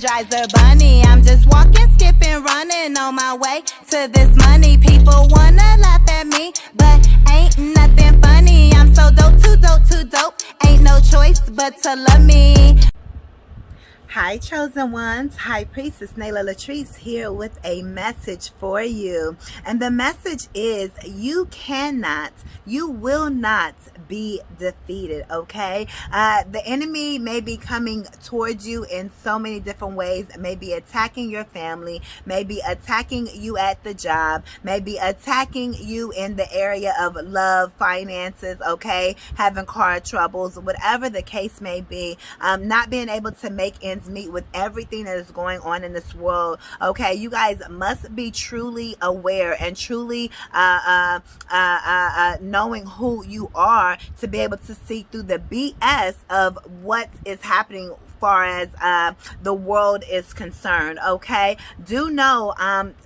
Energizer bunny. I'm just walking, skipping, running on my way to this money. People wanna laugh at me, but ain't nothing funny. I'm so dope, too dope, too dope. Ain't no choice but to love me. Hi, chosen ones. High Priestess LATRICE here with a message for you. And the message is you will not be defeated, okay? The enemy may be coming towards you in so many different ways, maybe attacking your family, maybe attacking you at the job, maybe attacking you in the area of love, finances, okay? Having car troubles, whatever the case may be, not being able to make ends meet with everything that is going on in this world, okay? You guys must be truly aware and truly knowing who you are to be able to see through the BS of what is happening far as the world is concerned, okay? Do know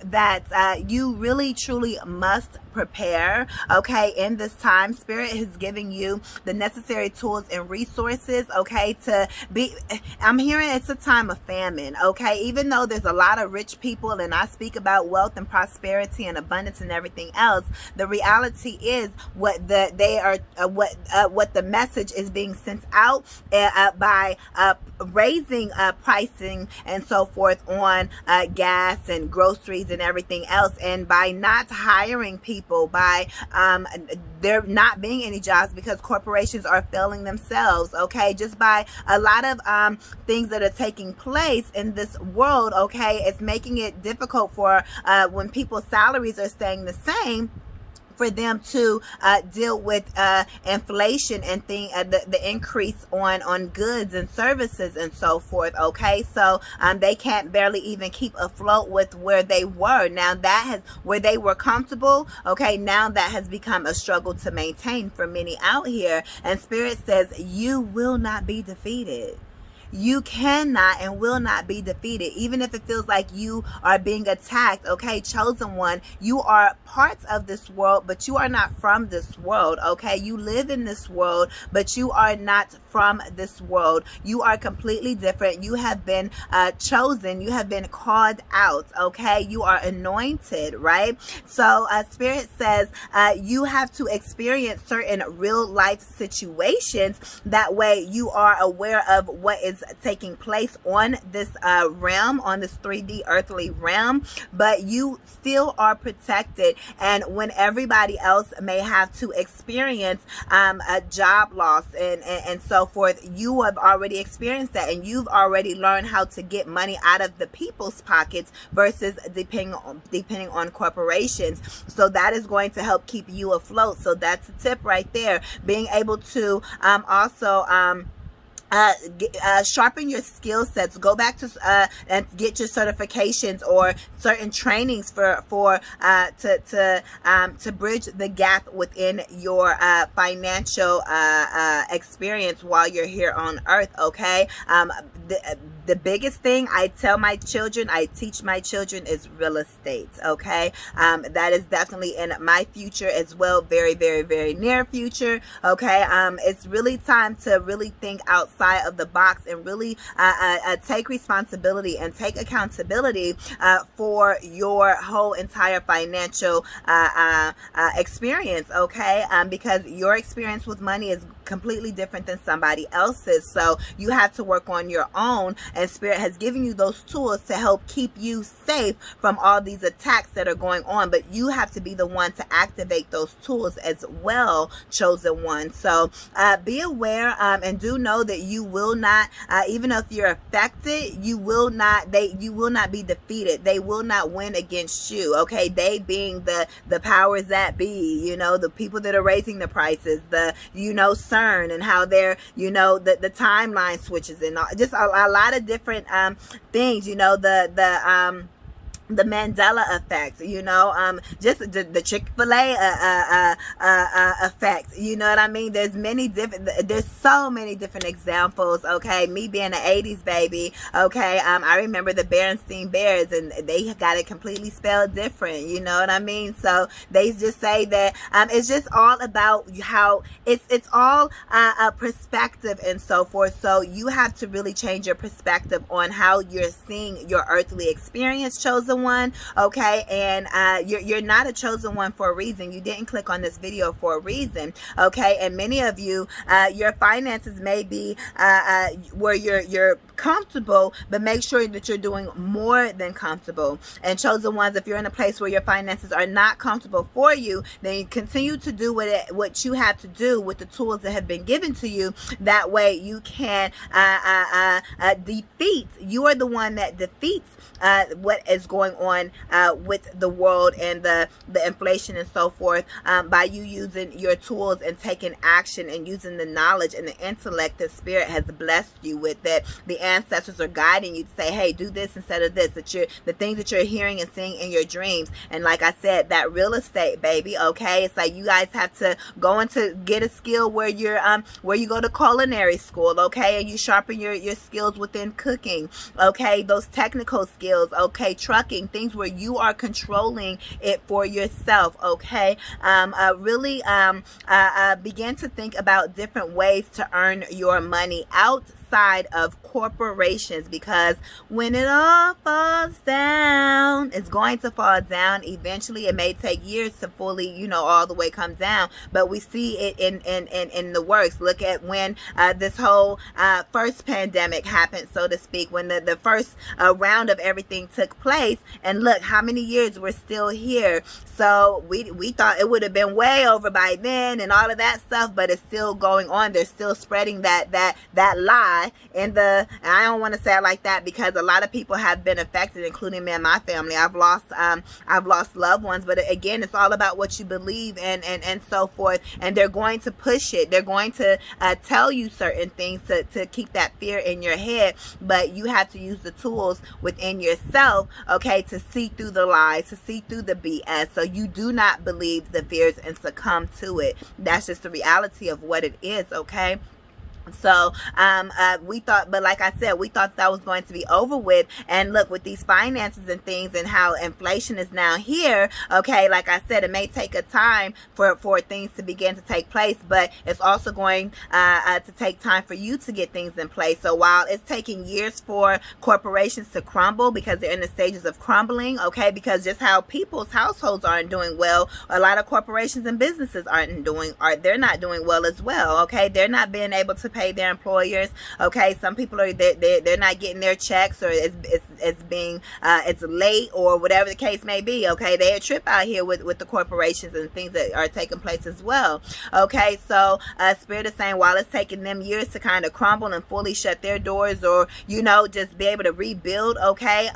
that you really truly must prepare, okay? In this time, Spirit is giving you the necessary tools and resources, okay, to be, I'm hearing it's a time of famine, okay? Even though there's a lot of rich people and I speak about wealth and prosperity and abundance and everything else, the reality is what the message is being sent out by raising pricing and so forth on gas and groceries and everything else, and by not hiring people, by there not being any jobs because corporations are failing themselves, okay? Just by a lot of things that are taking place in this world, okay? It's making it difficult for when people's salaries are staying the same, for them to deal with inflation and the increase on goods and services and so forth, okay? So they can't barely even keep afloat with where they were. Now that has, where they were comfortable, okay, now that has become a struggle to maintain for many out here. And Spirit says you will not be defeated. You cannot and will not be defeated, even if it feels like you are being attacked, okay? Chosen one, you are parts of this world, but you are not from this world, okay? You live in this world, but you are not from this world. You are completely different. You have been chosen. You have been called out, okay? You are anointed, right? So Spirit says you have to experience certain real life situations. That way you are aware of what is taking place on this realm, on this 3D earthly realm, but you still are protected. And when everybody else may have to experience a job loss and so forth, you have already experienced that, and you've already learned how to get money out of the people's pockets versus depending on corporations. So that is going to help keep you afloat. So that's a tip right there. Being able to also sharpen your skill sets. Go back to and get your certifications or certain trainings to bridge the gap within your financial experience while you're here on earth, okay? The biggest thing I tell my children, I teach my children, is real estate, okay? That is definitely in my future as well, very, very, very near future, okay? It's really time to really think outside of the box and really take responsibility and take accountability for your whole entire financial experience, okay? Because your experience with money is completely different than somebody else's. So you have to work on your own, and Spirit has given you those tools to help keep you safe from all these attacks that are going on. But you have to be the one to activate those tools as well, chosen one. So be aware and do know that you will not, even if you're affected, you will not be defeated. They will not win against you, okay? They being the powers that be, you know, the people that are raising the prices, the, you know, CERN, and how they're, you know, the timeline switches and all, just a lot of different things, you know, the Mandela effect, you know, just the Chick-fil-A effect, you know what I mean? There's so many different examples. Okay, me being an 80s baby, okay, I remember the Berenstain Bears, and they got it completely spelled different, you know what I mean? So they just say that it's just all about how it's all a perspective and so forth. So you have to really change your perspective on how you're seeing your earthly experience, chosen one. Okay, and you're not a chosen one for a reason. You didn't click on this video for a reason. Okay, and many of you, your finances may be where you're comfortable, but make sure that you're doing more than comfortable. And chosen ones, if you're in a place where your finances are not comfortable for you, then you continue to do what you have to do with the tools that have been given to you. That way you can defeat. You are the one that defeats what is going on with the world and the inflation and so forth, by you using your tools and taking action and using the knowledge and the intellect that Spirit has blessed you with, that the ancestors are guiding you to say, hey, do this instead of this, that the things that you're hearing and seeing in your dreams. And like I said, that real estate, baby, okay, it's like you guys have to go into get a skill where you're where you go to culinary school, okay, and you sharpen your skills within cooking, okay, those technical skills, okay, trucking, things where you are controlling it for yourself, okay. Really begin to think about different ways to earn your money outside of corporations, because when it all falls down, it's going to fall down eventually. It may take years to fully, you know, all the way come down, but we see it in the works. Look at when this whole first pandemic happened, so to speak, when the first round of everything took place, and look how many years we're still here. So we thought it would have been way over by then and all of that stuff, but it's still going on. They're still spreading that lie in the, I don't want to say it like that, because a lot of people have been affected, including me and my family. I've lost loved ones, but again, it's all about what you believe and so forth. And they're going to push it. They're going to tell you certain things to keep that fear in your head, but you have to use the tools within yourself, okay, to see through the lies, to see through the BS, so you do not believe the fears and succumb to it. That's just the reality of what it is, okay. So we thought, but like I said, we thought that was going to be over with. And look, with these finances and things and how inflation is now here, okay, like I said, it may take a time for things to begin to take place, but it's also going to take time for you to get things in place. So while it's taking years for corporations to crumble, because they're in the stages of crumbling, okay, because just how people's households aren't doing well, a lot of corporations and businesses they're not doing well as well, okay. They're not being able to pay their employers, okay. Some people are they're not getting their checks, or it's late, or whatever the case may be, okay. They a trip out here with the corporations and things that are taking place as well, okay. So Spirit is saying, while it's taking them years to kind of crumble and fully shut their doors, or you know, just be able to rebuild, okay,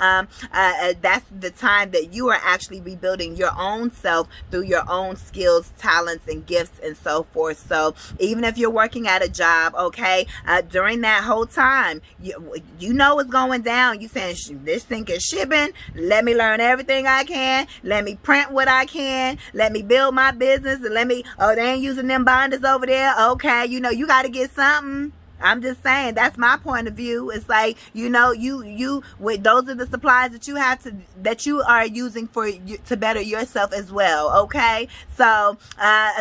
that's the time that you are actually rebuilding your own self through your own skills, talents, and gifts and so forth. So even if you're working at a job, okay, during that whole time, you know what's going down. You saying, this thing is shipping, let me learn everything I can, let me print what I can, let me build my business, and let me, oh, they ain't using them binders over there, okay, you know, you got to get something. I'm just saying, that's my point of view. It's like, you know, you with those are the supplies that you have to, that you are using for you to better yourself as well, okay. So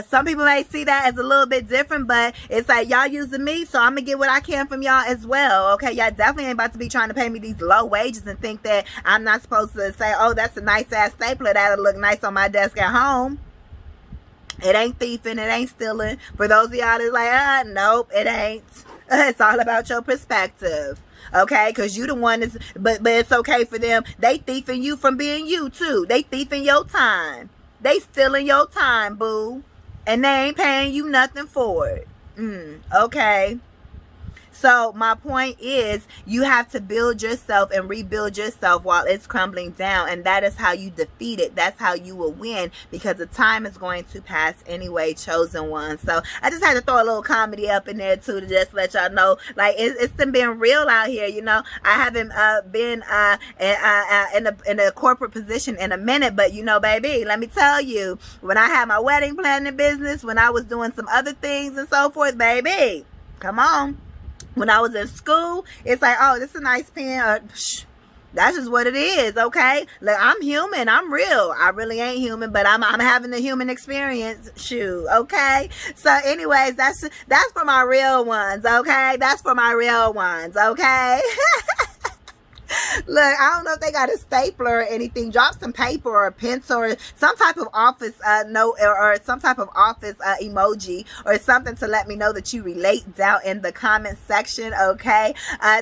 some people may see that as a little bit different, but it's like, y'all using me, so I'm gonna get what I can from y'all as well, okay. Y'all definitely ain't about to be trying to pay me these low wages and think that I'm not supposed to say, oh, that's a nice ass stapler, that'll look nice on my desk at home. It ain't thieving, it ain't stealing. For those of y'all that's like, nope, it ain't. It's all about your perspective, okay? Because you the one that's, but it's okay for them. They thieving you from being you too. They thieving your time. They stealing your time, boo. And they ain't paying you nothing for it. Okay. So my point is, you have to build yourself and rebuild yourself while it's crumbling down, and that is how you defeat it. That's how you will win, because the time is going to pass anyway, chosen one. So I just had to throw a little comedy up in there too, to just let y'all know, like, it's been real out here. You know, I haven't been in a corporate position in a minute, but you know, baby, let me tell you, when I had my wedding planning business, when I was doing some other things and so forth, baby, come on. When I was in school, it's like, oh, this is a nice pen. That's just what it is, okay? Like, I'm human. I'm real. I really ain't human, but I'm having the human experience. Shoot, okay? So, anyways, that's for my real ones, okay? That's for my real ones, okay? Look, I don't know if they got a stapler or anything. Drop some paper or a pencil or some type of office note, or some type of office emoji or something to let me know that you relate down in the comment section, okay?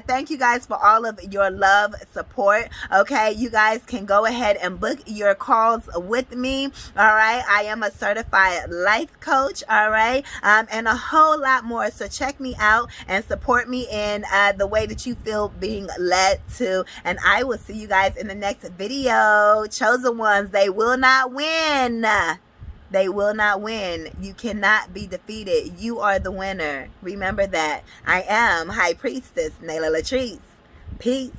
Thank you guys for all of your love, support, okay? You guys can go ahead and book your calls with me, all right? I am a certified life coach, all right? And a whole lot more. So check me out and support me in the way that you feel being led to. And I will see you guys in the next video. Chosen ones, they will not win. They will not win. You cannot be defeated. You are the winner. Remember that. I am High Priestess Nayla LATRICE. Peace.